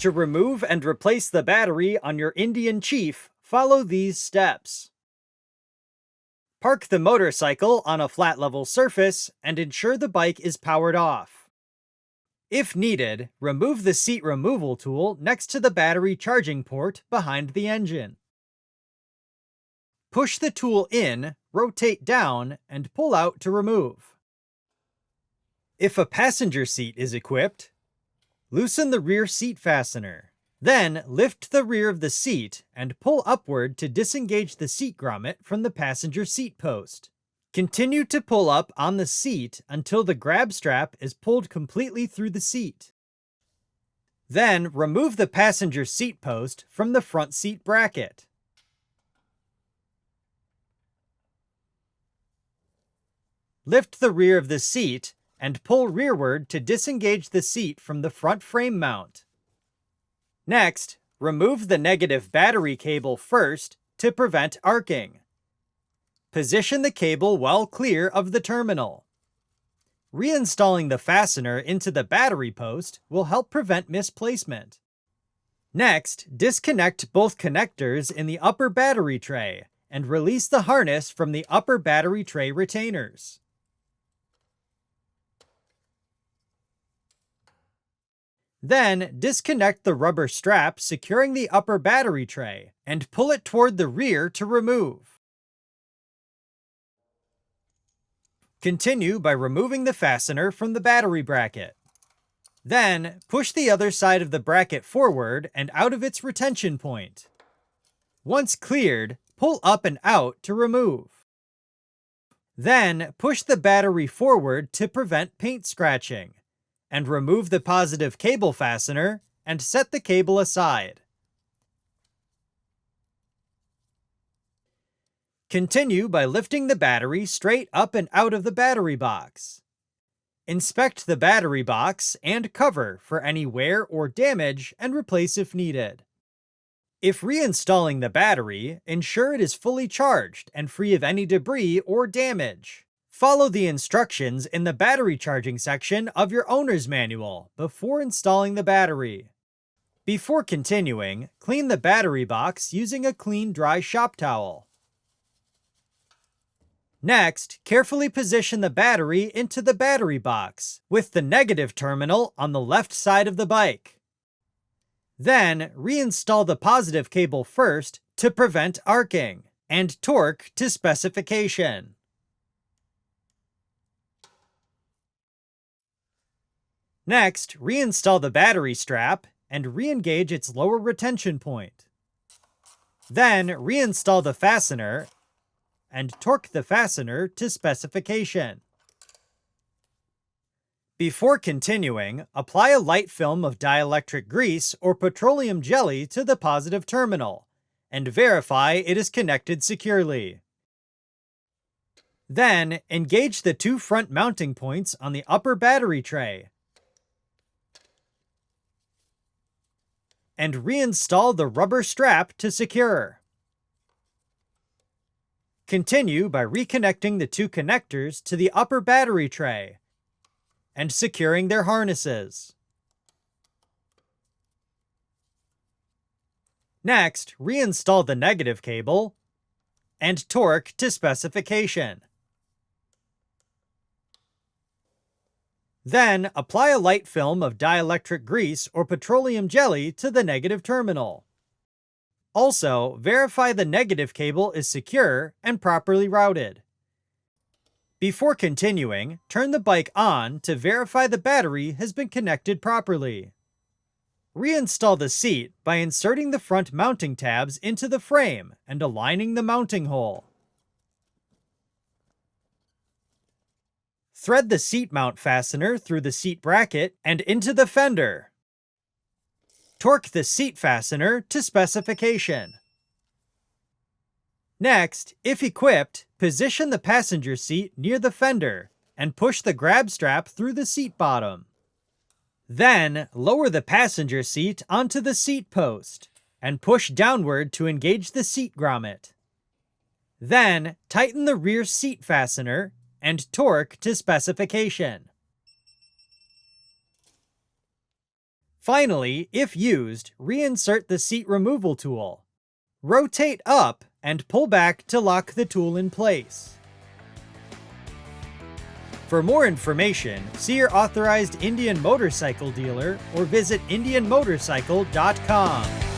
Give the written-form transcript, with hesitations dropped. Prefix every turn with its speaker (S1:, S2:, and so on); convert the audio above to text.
S1: To remove and replace the battery on your Indian Chief, follow these steps. Park the motorcycle on a flat level surface and ensure the bike is powered off. If needed, remove the seat removal tool next to the battery charging port behind the engine. Push the tool in, rotate down, and pull out to remove. If a passenger seat is equipped, loosen the rear seat fastener. Then lift the rear of the seat and pull upward to disengage the seat grommet from the passenger seat post. Continue to pull up on the seat until the grab strap is pulled completely through the seat. Then remove the passenger seat post from the front seat bracket. Lift the rear of the seat and pull rearward to disengage the seat from the front frame mount. Next, remove the negative battery cable first to prevent arcing. Position the cable well clear of the terminal. Reinstalling the fastener into the battery post will help prevent misplacement. Next, disconnect both connectors in the upper battery tray and release the harness from the upper battery tray retainers. Then, disconnect the rubber strap securing the upper battery tray and pull it toward the rear to remove. Continue by removing the fastener from the battery bracket. Then, push the other side of the bracket forward and out of its retention point. Once cleared, pull up and out to remove. Then, push the battery forward to prevent paint scratching, and remove the positive cable fastener and set the cable aside. Continue by lifting the battery straight up and out of the battery box. Inspect the battery box and cover for any wear or damage and replace if needed. If reinstalling the battery, ensure it is fully charged and free of any debris or damage. Follow the instructions in the battery charging section of your owner's manual before installing the battery. Before continuing, clean the battery box using a clean, dry shop towel. Next, carefully position the battery into the battery box, with the negative terminal on the left side of the bike. Then, reinstall the positive cable first to prevent arcing, and torque to specification. Next, reinstall the battery strap and re-engage its lower retention point. Then, reinstall the fastener and torque the fastener to specification. Before continuing, apply a light film of dielectric grease or petroleum jelly to the positive terminal, and verify it is connected securely. Then, engage the two front mounting points on the upper battery tray, and reinstall the rubber strap to secure. Continue by reconnecting the two connectors to the upper battery tray and securing their harnesses. Next, reinstall the negative cable and torque to specification. Then, apply a light film of dielectric grease or petroleum jelly to the negative terminal. Also, verify the negative cable is secure and properly routed. Before continuing, turn the bike on to verify the battery has been connected properly. Reinstall the seat by inserting the front mounting tabs into the frame and aligning the mounting hole. Thread the seat mount fastener through the seat bracket and into the fender. Torque the seat fastener to specification. Next, if equipped, position the passenger seat near the fender and push the grab strap through the seat bottom. Then, lower the passenger seat onto the seat post and push downward to engage the seat grommet. Then, tighten the rear seat fastener and torque to specification. Finally, if used, reinsert the seat removal tool. Rotate up and pull back to lock the tool in place. For more information, see your authorized Indian motorcycle dealer or visit indianmotorcycle.com.